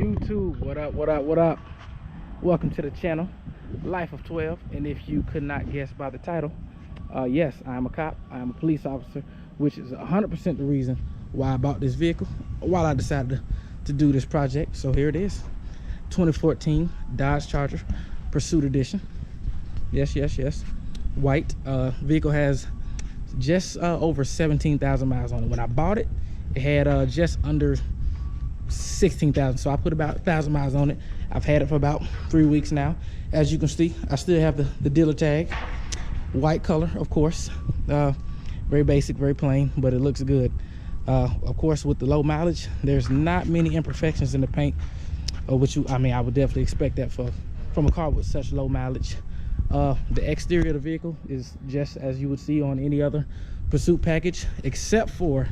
YouTube? What up, what up, what up? Welcome to the channel, Life of 12. And if you could not guess by the title, yes, I am a cop. I am a police officer, which is 100% the reason why I bought this vehicle, while I decided to do this project. So here it is, 2014 Dodge Charger Pursuit Edition. Yes, white. Vehicle has just over 17,000 miles on it. When I bought it, it had just under 16,000, so I put about 1,000 miles on it. I've had it for about 3 weeks now. As you can see, I still have the dealer tag, white color, of course. Very basic, very plain, but it looks good. Of course, with the low mileage, there's not many imperfections in the paint, which I would definitely expect that from a car with such low mileage. The exterior of the vehicle is just as you would see on any other Pursuit package, except for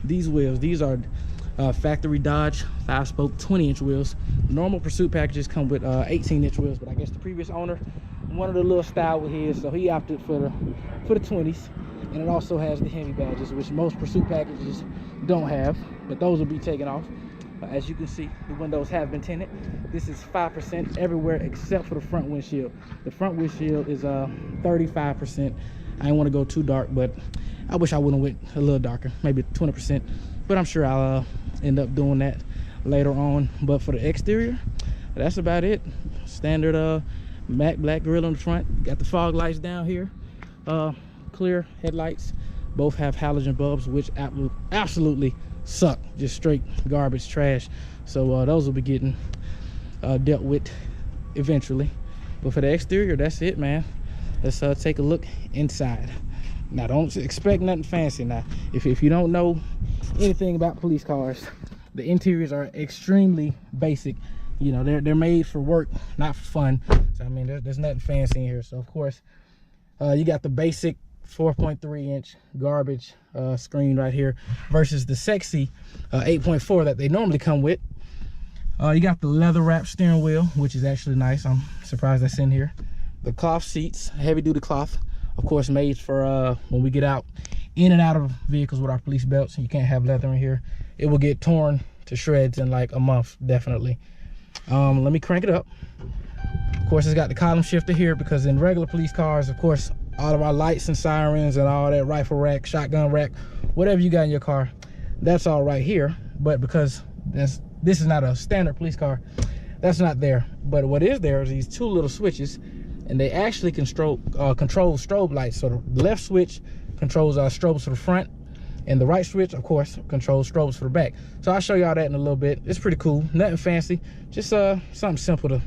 these wheels. These are factory Dodge 5-spoke 20-inch wheels. Normal Pursuit packages come with 18-inch wheels, but I guess the previous owner wanted a little style with his, so he opted for the 20s. And it also has the Hemi badges, which most Pursuit packages don't have, but those will be taken off. As you can see, the windows have been tinted. This is 5% everywhere except for the front windshield. The front windshield is 35%. I didn't want to go too dark, but I wish I would have went a little darker, maybe 20%. But I'm sure I'll end up doing that later on. But for the exterior, that's about it. Standard matte black grille on the front. Got the fog lights down here. Clear headlights. Both have halogen bulbs, which absolutely suck. Just straight garbage, trash. So those will be getting dealt with eventually. But for the exterior, that's it, man. Let's take a look inside. Now, don't expect nothing fancy. Now, if you don't know anything about police cars, the interiors are extremely basic. You know, they're made for work, not for fun. So I mean, there's nothing fancy in here. So of course, you got the basic 4.3-inch garbage screen right here versus the sexy 8.4 that they normally come with. You got the leather wrap steering wheel, which is actually nice. I'm surprised that's in here. The cloth seats, heavy duty cloth, of course, made for when we get out in and out of vehicles with our police belts. You can't have leather in here. It will get torn to shreds in like a month, definitely. Let me crank it up. Of course, it's got the column shifter here, because in regular police cars, of course, all of our lights and sirens and all that, rifle rack, shotgun rack, whatever you got in your car, that's all right here. But because this is not a standard police car, that's not there. But what is there is these two little switches, and they actually control strobe lights. So the left switch controls our strobes for the front, and the right switch, of course, controls strobes for the back. So I'll show y'all that in a little bit. It's pretty cool, nothing fancy, just something simple to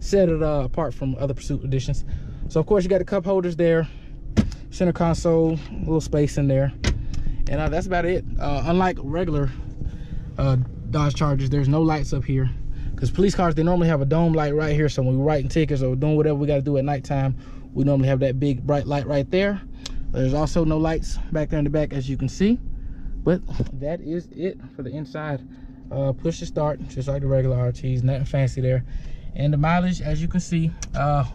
set it apart from other Pursuit editions. So of course, you got the cup holders there, center console, a little space in there, and that's about it. Unlike regular Dodge Chargers, there's no lights up here, because police cars, they normally have a dome light right here. So when we're writing tickets or doing whatever we got to do at nighttime, we normally have that big bright light right there. There's also no lights back there in the back, as you can see. But that is it for the inside. Push to start, just like the regular RTs, nothing fancy there. And the mileage, as you can see,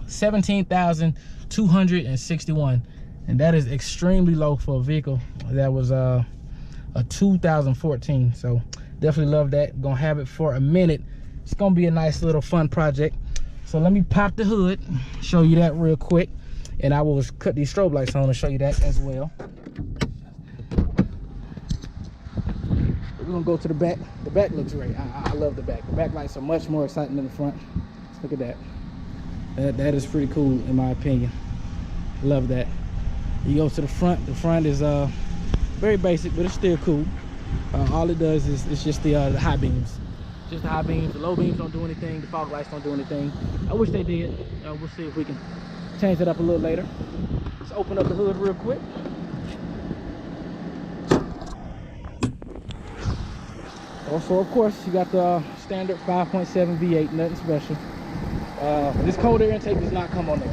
17,261, and that is extremely low for a vehicle that was a 2014. So definitely love that. Gonna have it for a minute. It's gonna be a nice little fun project. So let me pop the hood, show you that real quick, and I will cut these strobe lights on and show you that as well. We're gonna go to the back. The back looks great. I love the back. The back lights are much more exciting than the front. Look at that. That is pretty cool in my opinion. Love that. You go to the front. The front is very basic, but it's still cool. All it does is it's just the high beams. Just the high beams. The low beams don't do anything. The fog lights don't do anything. I wish they did. We'll see if we can change that up a little later. Let's open up the hood real quick. Also, of course, you got the standard 5.7 V8, nothing special. This cold air intake does not come on there.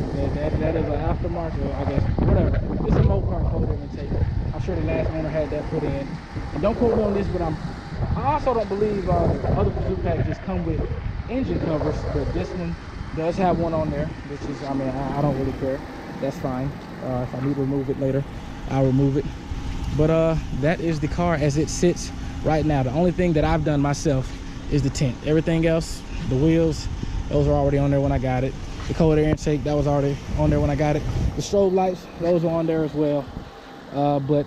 That is an aftermarket, I guess, whatever. It's a Mopar cold air intake. I'm sure the last owner had that put in. And don't quote me on this, but I also don't believe other Pursuit packages come with engine covers, but this one does have one on there, which is, I don't really care. That's fine. If I need to remove it later, I'll remove it. But that is the car as it sits right now. The only thing that I've done myself is the tint. Everything else, the wheels, those are already on there when I got it. The cold air intake, that was already on there when I got it. The strobe lights, those are on there as well. But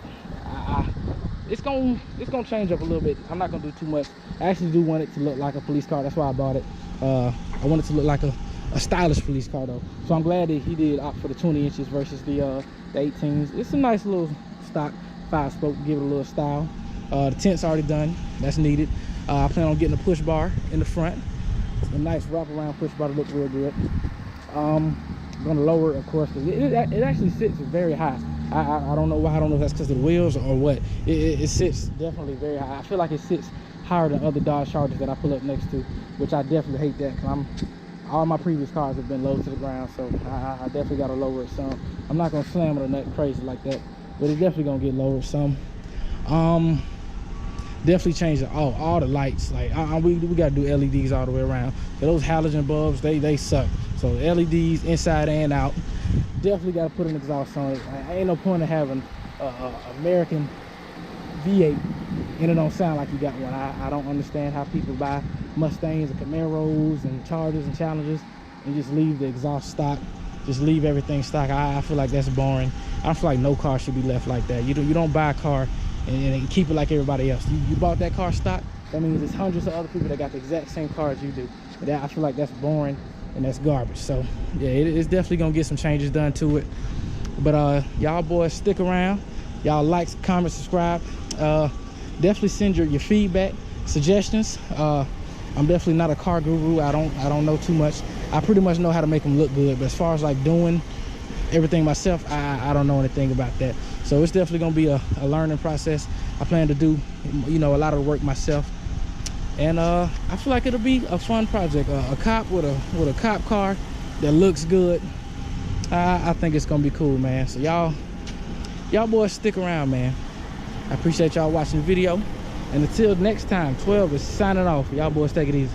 it's gonna change up a little bit. I'm not gonna do too much. I actually do want it to look like a police car. That's why I bought it. I want it to look like a stylish police car though. So I'm glad that he did opt for the 20 inches versus the 18s. It's a nice little stock 5-spoke, give it a little style. The tint's already done. That's needed. I plan on getting a push bar in the front. It's a nice wraparound push bar to look real good. I'm gonna lower it, of course, because it actually sits very high. I don't know why. I don't know if that's because of the wheels or what. It sits definitely very high. I feel like it sits higher than other Dodge Chargers that I pull up next to, which I definitely hate that, because all my previous cars have been low to the ground, so I definitely got to lower it some. I'm not gonna slam it or nothing crazy like that, but it's definitely gonna get lowered some. Definitely change all the lights. Like we gotta do LEDs all the way around. So those halogen bulbs, they suck. So LEDs inside and out. Definitely gotta put an exhaust on it. Ain't no point in having American V8 and it don't sound like you got one. I don't understand how people buy Mustangs and Camaros and Chargers and Challengers and just leave the exhaust stock, just leave everything stock. I feel like that's boring. I feel like no car should be left like that. You don't buy a car and keep it like everybody else. You bought that car stock, that means there's hundreds of other people that got the exact same car as you do. And I feel like that's boring and that's garbage. So yeah, it's definitely gonna get some changes done to it. But y'all boys stick around. Y'all like, comment, subscribe. Definitely send your feedback, suggestions. I'm definitely not a car guru. I don't know too much. I pretty much know how to make them look good, but as far as like doing everything myself, I don't know anything about that. So it's definitely gonna be a learning process. I plan to do, a lot of the work myself, and I feel like it'll be a fun project. A cop with a cop car that looks good. I think it's gonna be cool, man. So y'all boys stick around, man. I appreciate y'all watching the video, and until next time, 12 is signing off. Y'all boys take it easy.